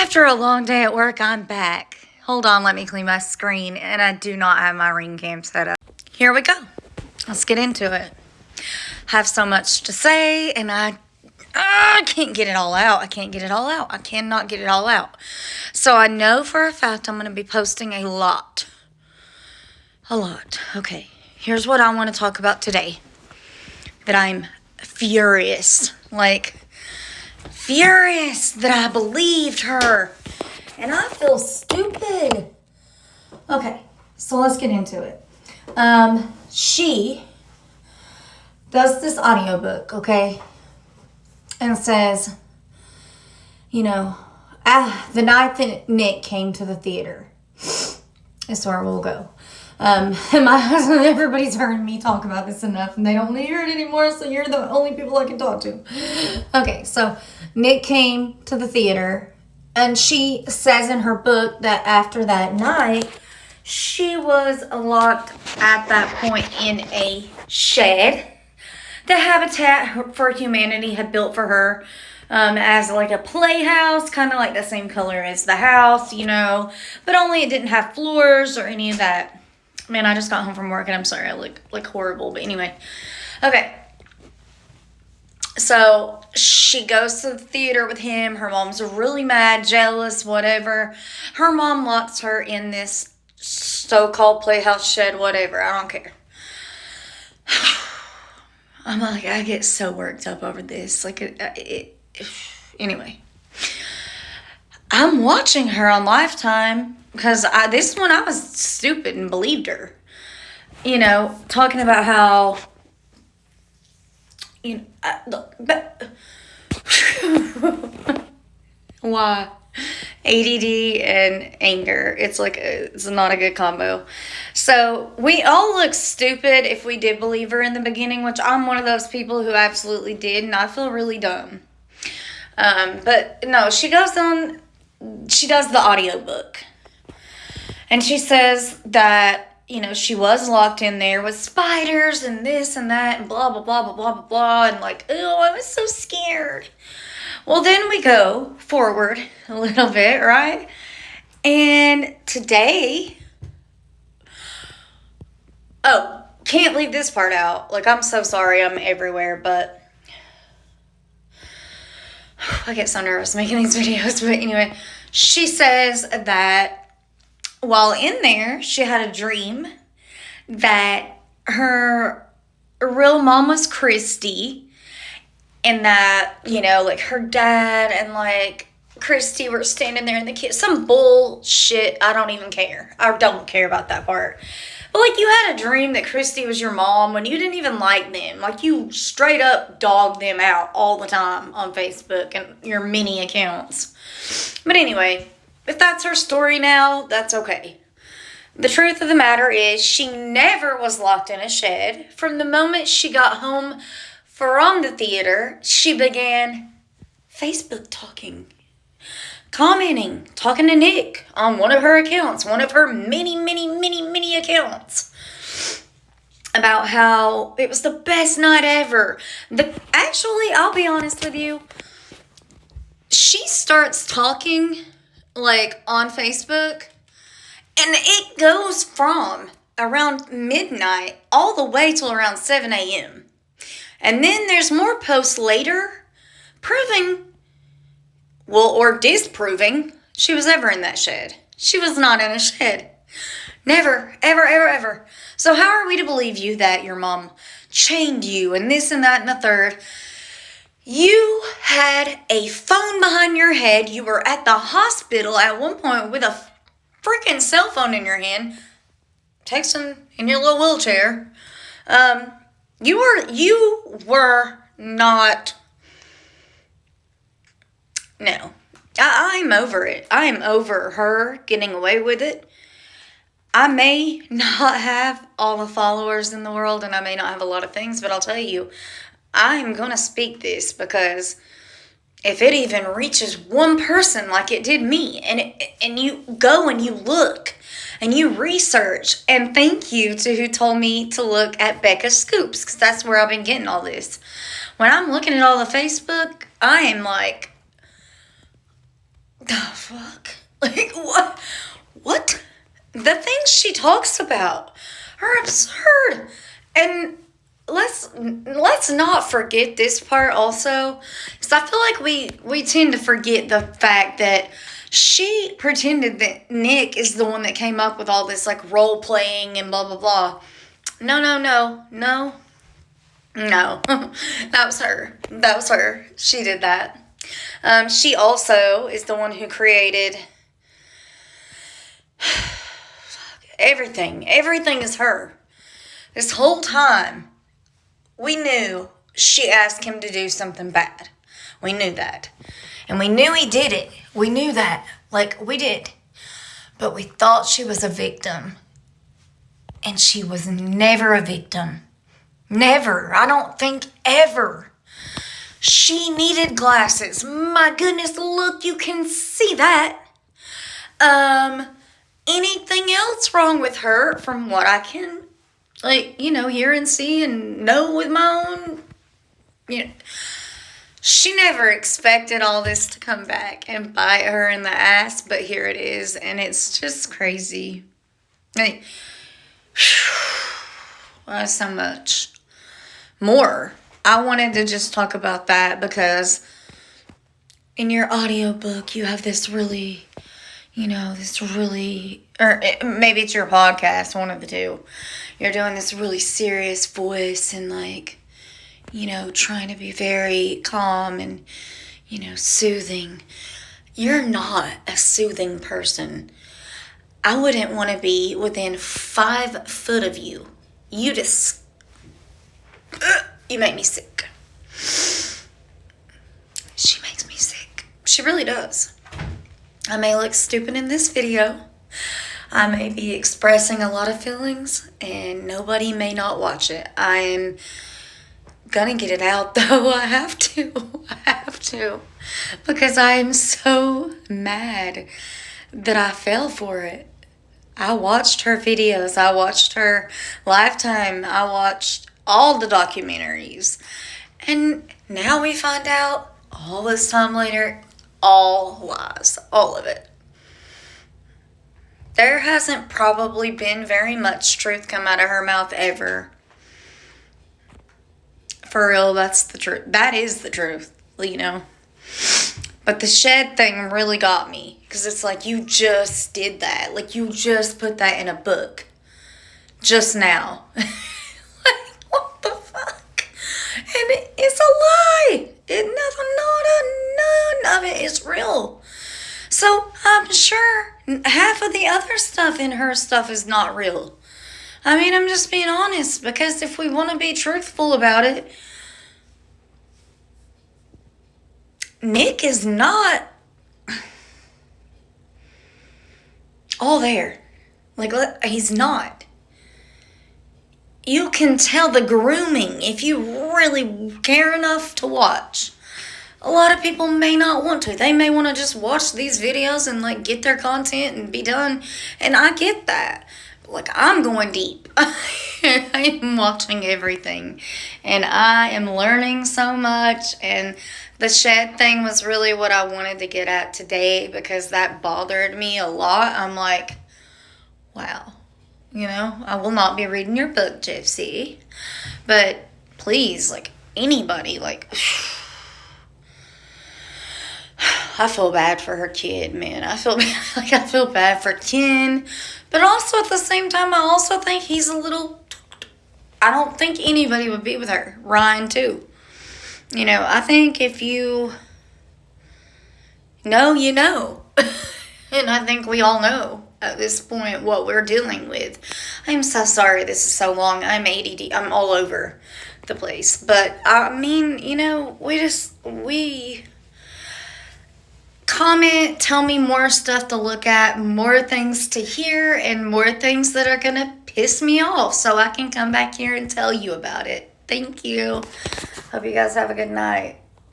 After a long day at work, I'm back. Hold on, let me clean my screen, and I do not have my ring cam set up. Here we go. Let's get into it. Have so much to say, and I can't get it all out. I cannot get it all out. So I know for a fact I'm going to be posting a lot. Okay, here's what I want to talk about today. That I'm furious. Furious that I believed her. And I feel stupid. Okay, so let's get into it. She does this audiobook, okay? And says, the night that Nick came to the theater is where we'll go. And my husband, everybody's heard me talk about this enough, and they don't want to hear it anymore, so you're the only people I can talk to. Okay, so Nick came to the theater, and she says in her book that after that night, she was locked at that point in a shed that Habitat for Humanity had built for her as like a playhouse, kind of like the same color as the house, but only it didn't have floors or any of that. Man, I just got home from work and I'm sorry I look horrible, but anyway. Okay. So she goes to the theater with him. Her mom's really mad, jealous, whatever. Her mom locks her in this so-called playhouse shed, whatever. I don't care. I'm like, I get so worked up over this. Anyway. I'm watching her on Lifetime because this one I was stupid and believed her. Talking about how, why? ADD and anger. It's not a good combo. So we all look stupid if we did believe her in the beginning, which I'm one of those people who absolutely did, and I feel really dumb. But no, she goes on, she does the audiobook. And she says that, she was locked in there with spiders and this and that and blah, blah, blah, blah, blah, blah, blah. And I was so scared. Well, then we go forward a little bit, right? And today, can't leave this part out. I'm so sorry I'm everywhere, but I get so nervous making these videos. But anyway, she says that while in there, she had a dream that her real mom was Christy, and that, her dad and, Christy were standing there in the kids. Some bullshit. I don't even care. I don't care about that part. But, you had a dream that Christy was your mom when you didn't even like them. You straight up dogged them out all the time on Facebook and your mini accounts. But anyway, if that's her story now, that's okay. The truth of the matter is she never was locked in a shed. From the moment she got home from the theater, she began Facebook talking, commenting, talking to Nick on one of her accounts, one of her many accounts, about how it was the best night ever. Actually, I'll be honest with you, she starts talking on Facebook, and it goes from around midnight all the way till around 7 a.m. And then there's more posts later proving, or disproving, she was ever in that shed. She was not in a shed. Never, ever, ever, ever. So how are we to believe you that your mom chained you and this and that and the third? You had a phone behind your head. You were at the hospital at one point with a freaking cell phone in your hand, texting in your little wheelchair. You were not. No, I'm over it. I'm over her getting away with it. I may not have all the followers in the world, and I may not have a lot of things, but I'll tell you, I'm going to speak this because if it even reaches one person like it did me, and you go and you look and you research, and thank you to who told me to look at Becca's Scoops, because that's where I've been getting all this. When I'm looking at all the Facebook, I am like, oh, fuck? Like, what? What? The things she talks about are absurd. And let's not forget this part also, because I feel like we tend to forget the fact that she pretended that Nick is the one that came up with all this like role playing and blah blah blah. No. That was her. She did that. She also is the one who created everything. Everything is her. This whole time, we knew she asked him to do something bad. We knew that. And we knew he did it. We knew that. Like, we did. But we thought she was a victim. And she was never a victim. Never. I don't think ever. She needed glasses. My goodness, look, you can see that. Anything else wrong with her from what I can, hear and see and know with my own, she never expected all this to come back and bite her in the ass, but here it is, and it's just crazy. So much more. I wanted to just talk about that because in your audiobook you have this really, or maybe it's your podcast, one of the two. You're doing this really serious voice and trying to be very calm and, soothing. You're not a soothing person. I wouldn't want to be within 5 foot of you. You make me sick. She makes me sick. She really does. I may look stupid in this video. I may be expressing a lot of feelings and nobody may not watch it. I am gonna get it out though. I have to. Because I am so mad that I fell for it. I watched her videos. I watched her Lifetime. I watched all the documentaries. And now we find out all this time later, all lies. All of it. There hasn't probably been very much truth come out of her mouth ever. For real, that's the truth. That is the truth, But the shed thing really got me. Because it's like, you just did that. Like, you just put that in a book. Just now. What the fuck? And it's a lie. None of it is real. So, I'm sure half of the other stuff in her stuff is not real. I mean, I'm just being honest. Because if we want to be truthful about it, Nick is not all there. He's not. You can tell the grooming if you really care enough to watch. A lot of people may not want to. They may want to just watch these videos and get their content and be done. And I get that. But I'm going deep. I am watching everything. And I am learning so much. And the shed thing was really what I wanted to get at today because that bothered me a lot. I'm like, wow. I will not be reading your book, Gypsy. But please, anybody, I feel bad for her kid, man. I feel bad for Ken. But also at the same time, I also think he's a little... I don't think anybody would be with her. Ryan, too. I think if you know, you know. And I think we all know at this point what we're dealing with. I'm so sorry this is so long. I'm ADD. I'm all over the place. But, I mean, we comment, tell me more stuff to look at, more things to hear, and more things that are going to piss me off so I can come back here and tell you about it. Thank you. Hope you guys have a good night.